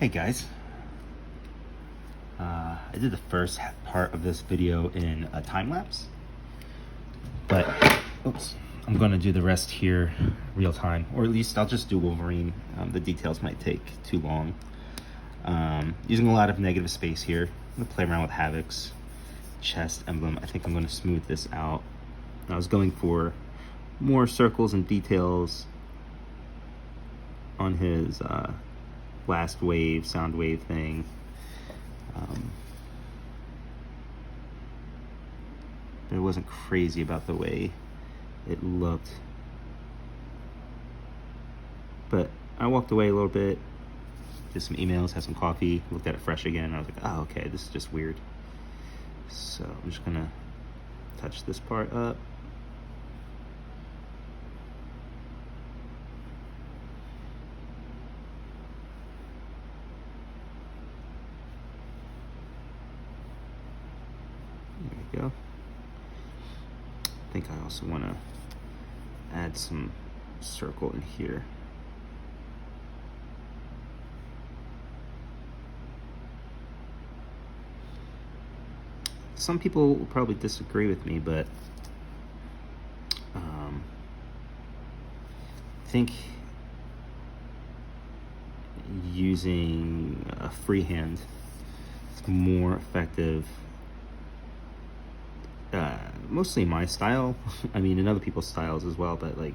Hey guys, I did the first part of this video in a time lapse, but oops, I'm gonna do the rest here real time, or at least I'll just do Wolverine. The details might take too long. Using a lot of negative space here. I'm gonna play around with Havok's chest emblem. I think I'm gonna smooth this out. I was going for more circles and details on his blast wave, sound wave thing. But I wasn't crazy about the way it looked. But I walked away a little bit, did some emails, had some coffee, looked at it fresh again. I was like, oh, okay, this is just weird. So I'm just gonna touch this part up. There we go. I think I also want to add some circle in here. Some people will probably disagree with me, but I think using a freehand is more effective. Mostly my style. I mean, in other people's styles as well, but like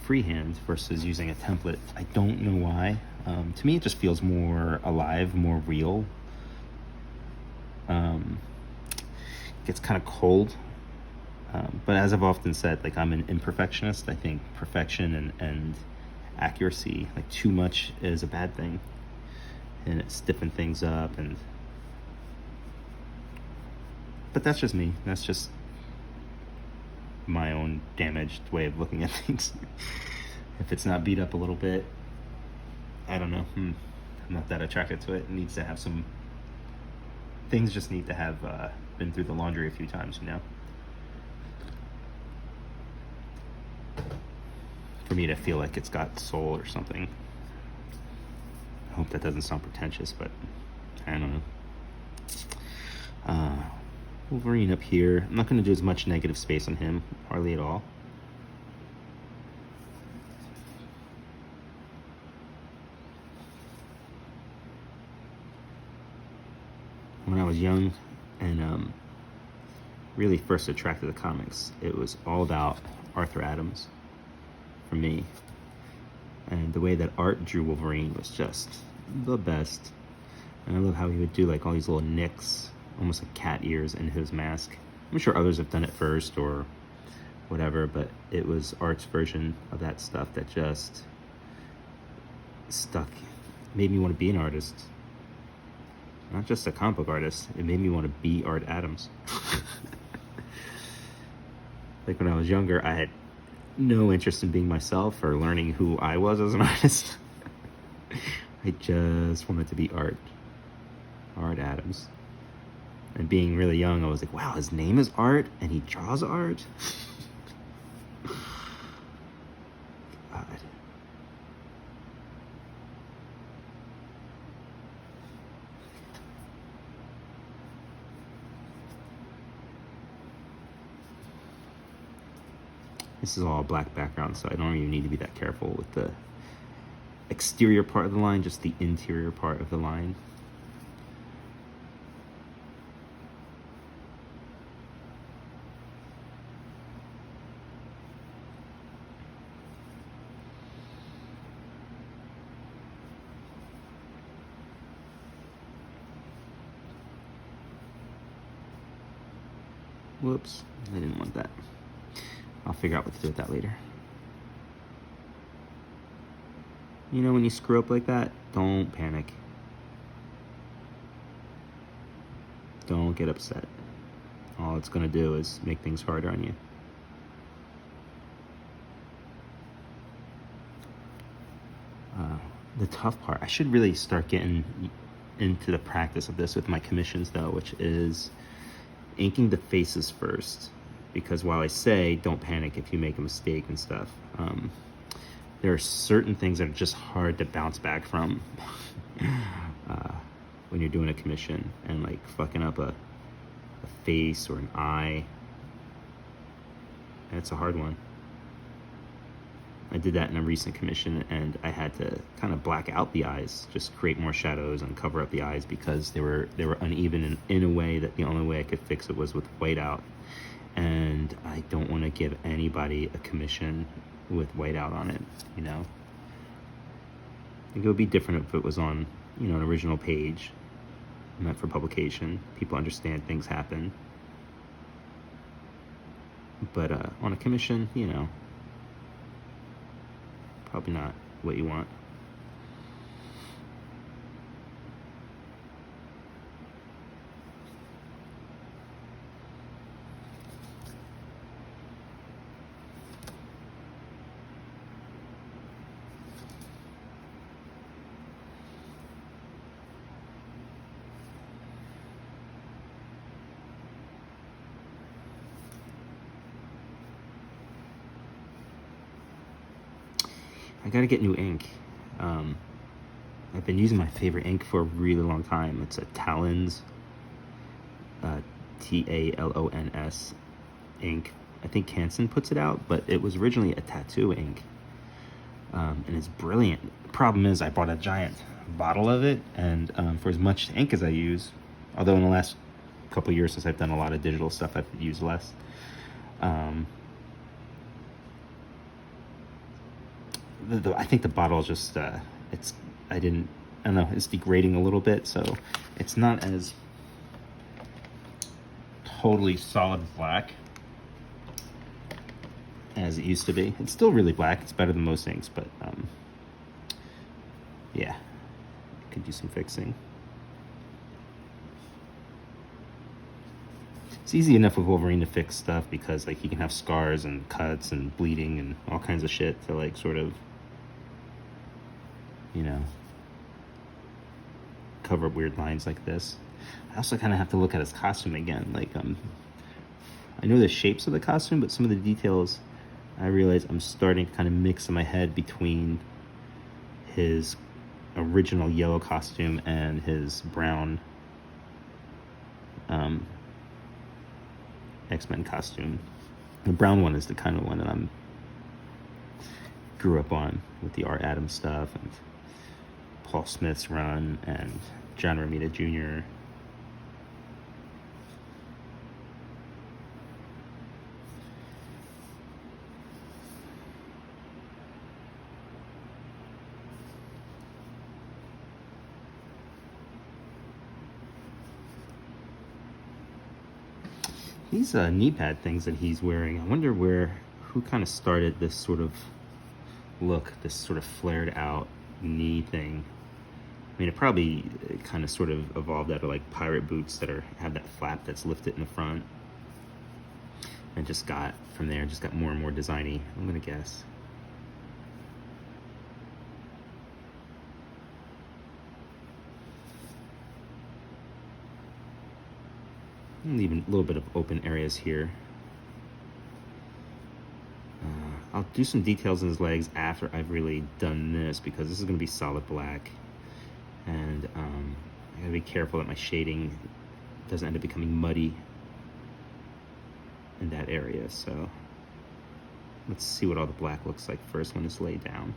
freehand versus using a template. I don't know why. To me, it just feels more alive, more real. Gets kind of cold. But as I've often said, like I'm an imperfectionist. I think perfection and accuracy, like too much is a bad thing. And it stiffens things up but that's just me. That's just my own damaged way of looking at things. If it's not beat up a little bit, I don't know. I'm not that attracted to it. It needs to have some things. Just need to have been through the laundry a few times, you know. For me to feel like it's got soul or something. I hope that doesn't sound pretentious, but I don't know. Wolverine up here. I'm not going to do as much negative space on him, hardly at all. When I was young and really first attracted to comics, it was all about Arthur Adams for me. And the way that Art drew Wolverine was just the best. And I love how he would do like all these little nicks, almost like cat ears in his mask. I'm sure others have done it first or whatever, but it was Art's version of that stuff that just stuck. It made me want to be an artist. Not just a comic book artist. It made me want to be Art Adams. Like when I was younger, I had no interest in being myself or learning who I was as an artist. I just wanted to be Art Adams. And being really young, I was like, wow, his name is Art and he draws art? God. This is all black background, so I don't even need to be that careful with the exterior part of the line, just the interior part of the line. Whoops, I didn't want that. I'll figure out what to do with that later. You know, when you screw up like that, don't panic. Don't get upset. All it's gonna do is make things harder on you. The tough part, I should really start getting into the practice of this with my commissions though, which is inking the faces first, because while I say don't panic if you make a mistake and stuff, there are certain things that are just hard to bounce back from when you're doing a commission, and like fucking up a face or an eye. That's a hard one. I did that in a recent commission, and I had to kind of black out the eyes, just create more shadows and cover up the eyes because they were uneven in a way that the only way I could fix it was with whiteout. And I don't want to give anybody a commission with whiteout on it, you know. I think it would be different if it was on, you know, an original page meant for publication. People understand things happen. But on a commission, you know, probably not what you want. I gotta get new ink. I've been using my favorite ink for a really long time. It's a Talons, Talons ink. I think Canson puts it out, but it was originally a tattoo ink. And it's brilliant. The problem is I bought a giant bottle of it, and for as much ink as I use, although in the last couple years since I've done a lot of digital stuff, I've used less. I think the bottle is just, I don't know, it's degrading a little bit, so it's not as totally solid black as it used to be. It's still really black. It's better than most inks, but yeah, could do some fixing. It's easy enough with Wolverine to fix stuff because like he can have scars and cuts and bleeding and all kinds of shit to like sort of, you know, cover up weird lines like this. I also kind of have to look at his costume again. Like, I know the shapes of the costume, but some of the details, I realize I'm starting to kind of mix in my head between his original yellow costume and his brown X-Men costume. The brown one is the kind of one that I'm grew up on with the Art Adams stuff and Paul Smith's run and John Romita Jr. These knee pad things that he's wearing, I wonder who kind of started this sort of look, this sort of flared out knee thing. I mean, it probably kind of sort of evolved out of like pirate boots that have that flap that's lifted in the front, and just got from there, just got more and more designy, I'm gonna guess. And even a little bit of open areas here. I'll do some details in his legs after I've really done this, because this is going to be solid black, and I gotta be careful that my shading doesn't end up becoming muddy in that area. So let's see what all the black looks like first when it's laid down.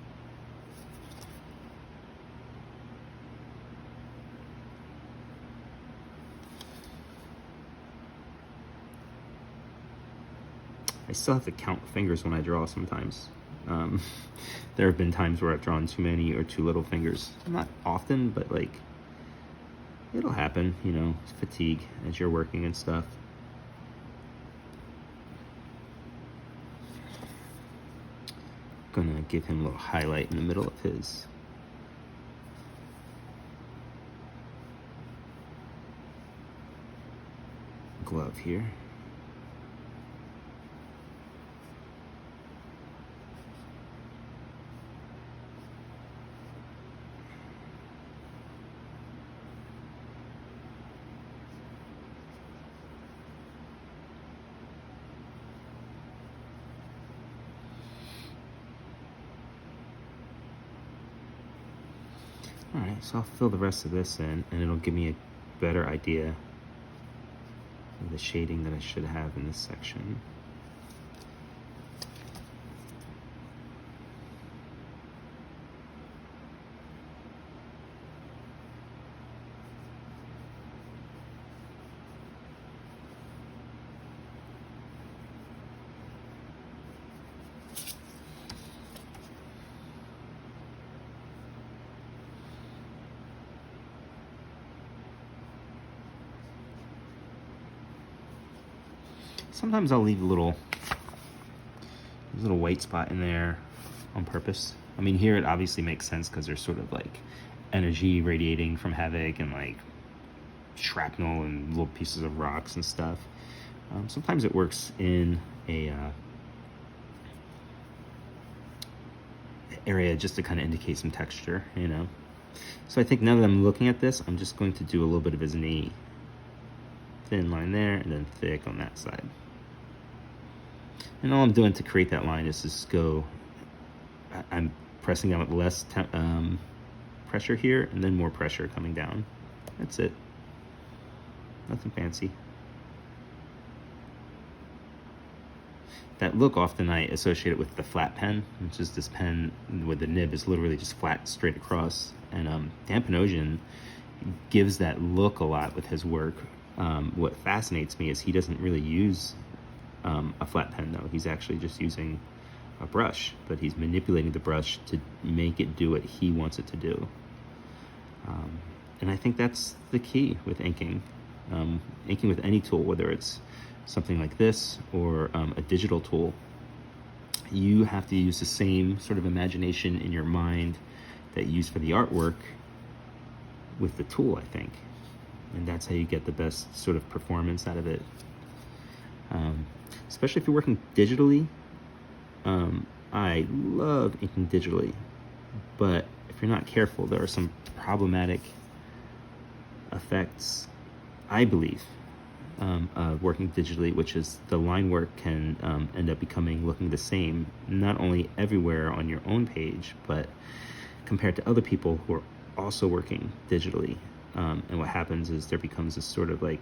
I still have to count fingers when I draw sometimes. There have been times where I've drawn too many or too little fingers. Not often, but like, it'll happen, you know, fatigue as you're working and stuff. Gonna give him a little highlight in the middle of his glove here. Alright, so I'll fill the rest of this in, and it'll give me a better idea of the shading that I should have in this section. Sometimes I'll leave a little white spot in there on purpose. I mean, here it obviously makes sense because there's sort of like energy radiating from Havok and like shrapnel and little pieces of rocks and stuff. Sometimes it works in a area just to kind of indicate some texture, you know. So I think now that I'm looking at this, I'm just going to do a little bit of his knee. Thin line there, and then thick on that side. And all I'm doing to create that line is just go, I'm pressing down with less pressure here, and then more pressure coming down. That's it. Nothing fancy. That look often I associate it with the flat pen, which is this pen with the nib is literally just flat straight across. And Dan Panosian gives that look a lot with his work. What fascinates me is he doesn't really use a flat pen though. He's actually just using a brush, but he's manipulating the brush to make it do what he wants it to do. And I think that's the key with inking. Inking with any tool, whether it's something like this or a digital tool, you have to use the same sort of imagination in your mind that you use for the artwork with the tool, I think. And that's how you get the best sort of performance out of it. Especially if you're working digitally. I love inking digitally, but if you're not careful, there are some problematic effects, I believe, working digitally, which is the line work can end up looking the same, not only everywhere on your own page, but compared to other people who are also working digitally. And what happens is there becomes this sort of like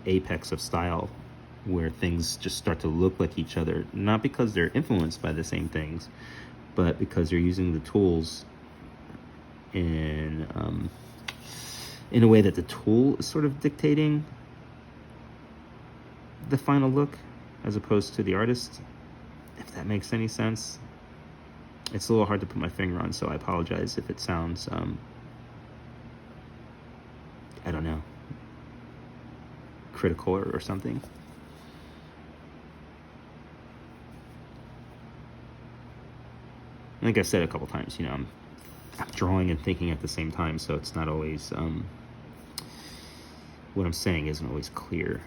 apex of style where things just start to look like each other, not because they're influenced by the same things, but because they're using the tools in a way that the tool is sort of dictating the final look as opposed to the artist, if that makes any sense. It's a little hard to put my finger on, so I apologize if it sounds I don't know, critical or something. Like I said a couple times, you know, I'm drawing and thinking at the same time, so it's not always, what I'm saying isn't always clear.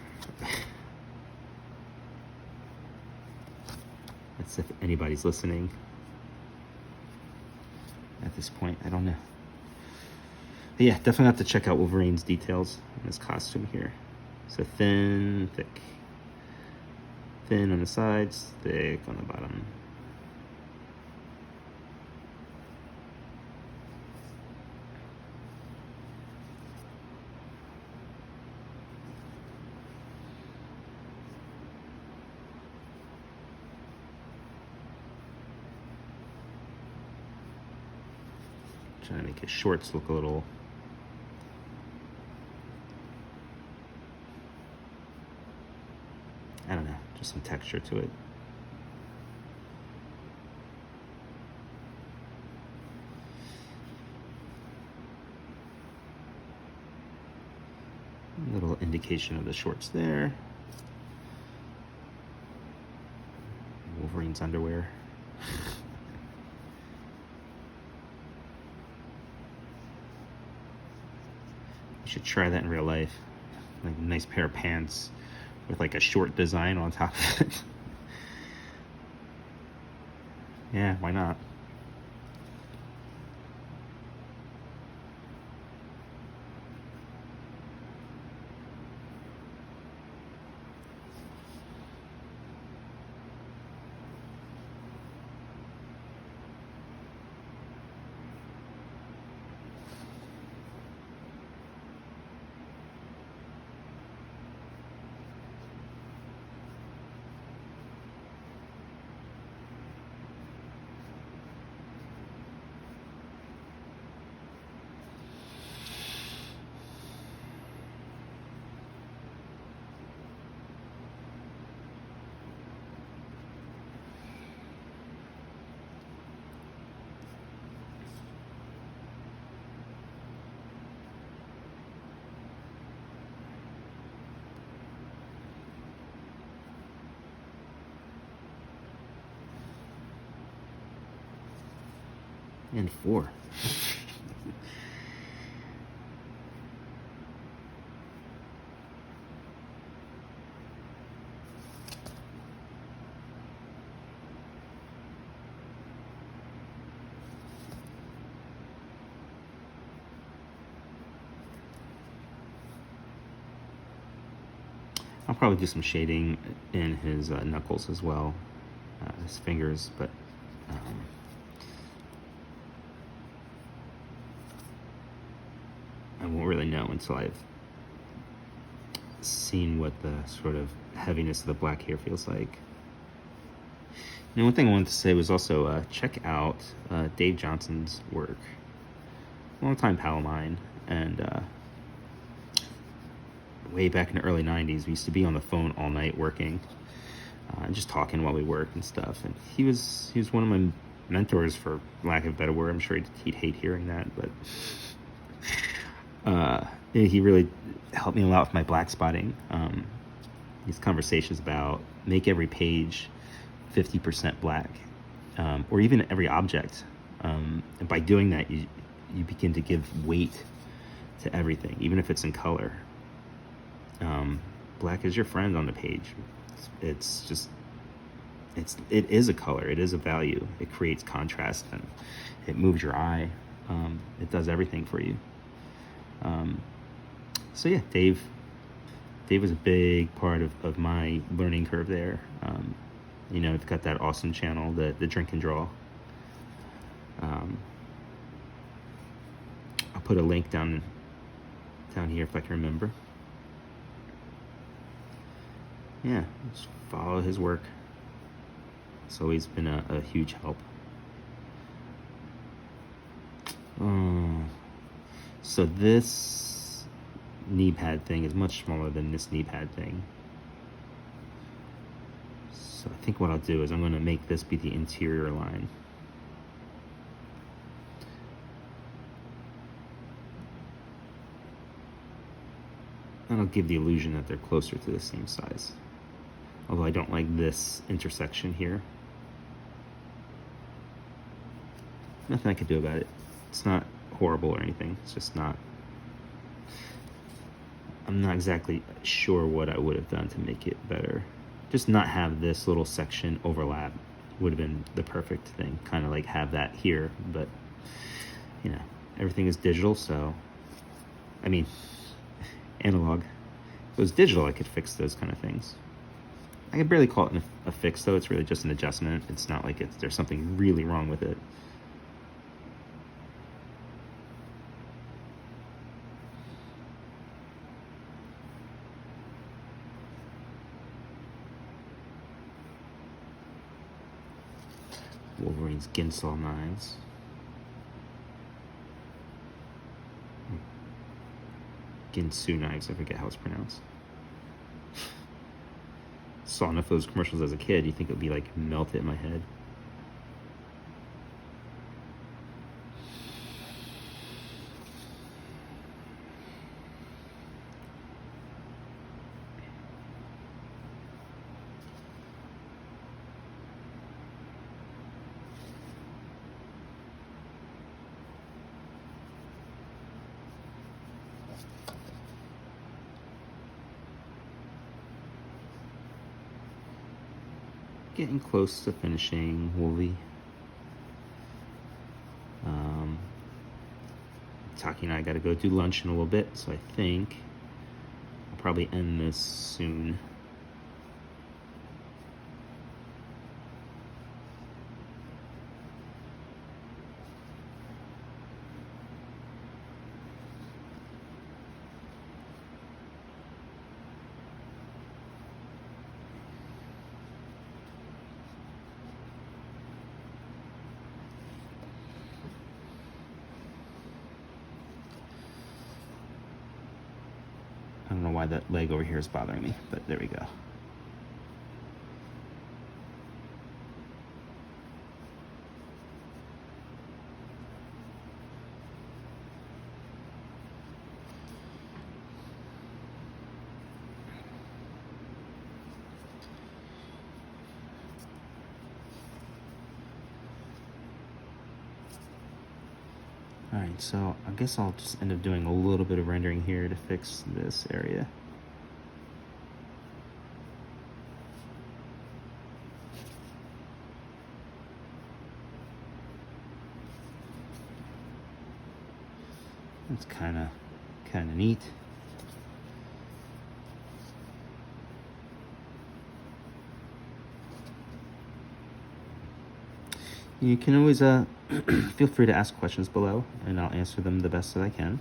That's if anybody's listening at this point, I don't know. But yeah, definitely have to check out Wolverine's details in his costume here. So thin, thick. Thin on the sides, thick on the bottom. Trying to make his shorts look a little I don't know, just some texture to it. A little indication of the shorts there. Wolverine's underwear. You should try that in real life. Like a nice pair of pants with like a short design on top of it. Yeah, why not? And 4. I'll probably do some shading in his knuckles as well, his fingers, but I won't really know until I've seen what the sort of heaviness of the black hair feels like. And one thing I wanted to say was also check out Dave Johnson's work. Longtime pal of mine, and way back in the early 90s, we used to be on the phone all night working, and just talking while we worked and stuff. And he was one of my mentors, for lack of a better word. I'm sure he'd hate hearing that, but he really helped me a lot with my black spotting. These conversations about make every page 50% black, or even every object. And by doing that, you begin to give weight to everything, even if it's in color. Black is your friend on the page. It is a color. It is a value. It creates contrast, and it moves your eye. It does everything for you. So yeah, Dave was a big part of my learning curve there. You know, I've got that awesome channel, the Drink and Draw. I'll put a link down here if I can remember. Yeah, just follow his work. It's always been a huge help. So this knee pad thing is much smaller than this knee pad thing. So I think what I'll do is I'm going to make this be the interior line. That'll give the illusion that they're closer to the same size. Although I don't like this intersection here. Nothing I could do about it. It's not horrible or anything. It's just not... I'm not exactly sure what I would have done to make it better. Just not have this little section overlap would have been the perfect thing. Kind of like have that here, but you know, everything is digital, so I mean, analog. If it was digital, I could fix those kind of things. I could barely call it a fix, though. It's really just an adjustment. It's not like there's something really wrong with it. Wolverine's Ginsaw knives. Ginsu knives, I forget how it's pronounced. Saw enough of those commercials as a kid, you think it would be like melted in my head. Getting close to finishing Wolvie. Taki and I got to go do lunch in a little bit, so I think I'll probably end this soon. I don't know why that leg over here is bothering me, but there we go. Alright, so I guess I'll just end up doing a little bit of rendering here to fix this area. It's kind of neat. You can always feel free to ask questions below, and I'll answer them the best that I can.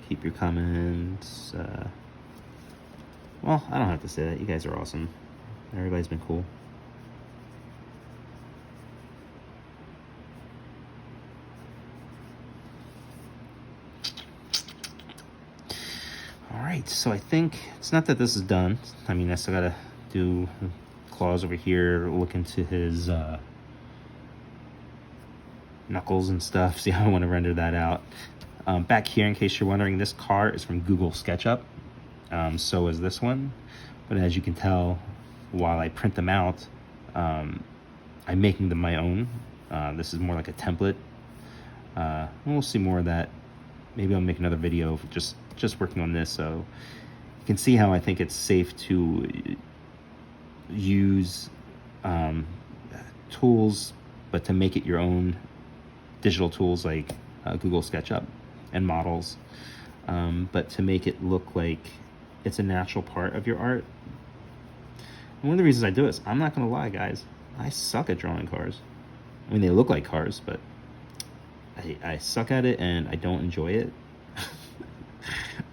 Keep your comments. Well, I don't have to say that. You guys are awesome. Everybody's been cool. Alright, so I think it's not that this is done. I mean, I still gotta do claws over here, look into his knuckles and stuff, see how I want to render that out. Back here, in case you're wondering, this car is from Google SketchUp. So is this one. But as you can tell, while I print them out, I'm making them my own. This is more like a template. We'll see more of that. Maybe I'll make another video of just working on this, so you can see how I think it's safe to use tools, but to make it your own digital tools like Google SketchUp and models, but to make it look like it's a natural part of your art. And one of the reasons I do this, I'm not gonna lie, guys, I suck at drawing cars. I mean, they look like cars, but I suck at it and I don't enjoy it.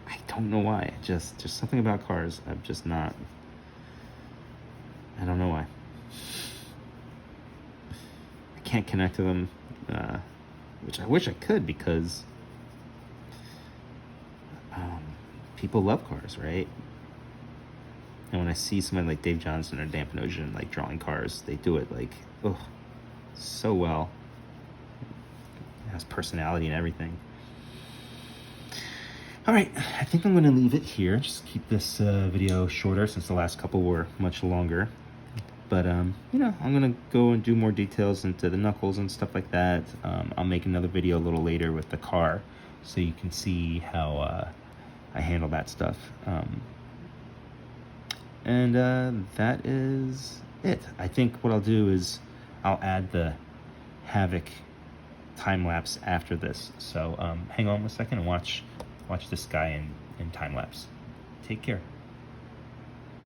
I don't know why. Just something about cars. I'm just not. I don't know why. I can't connect to them, which I wish I could, because people love cars, right? And when I see somebody like Dave Johnson or Dampen Ocean like drawing cars, they do it like, oh, so well. It has personality and everything. All right, I think I'm gonna leave it here. Just keep this video shorter since the last couple were much longer. But, you know, I'm gonna go and do more details into the knuckles and stuff like that. I'll make another video a little later with the car, so you can see how I handle that stuff. And that is it. I think what I'll do is I'll add the Havok time lapse after this. So hang on a second and watch this guy in time lapse. Take care.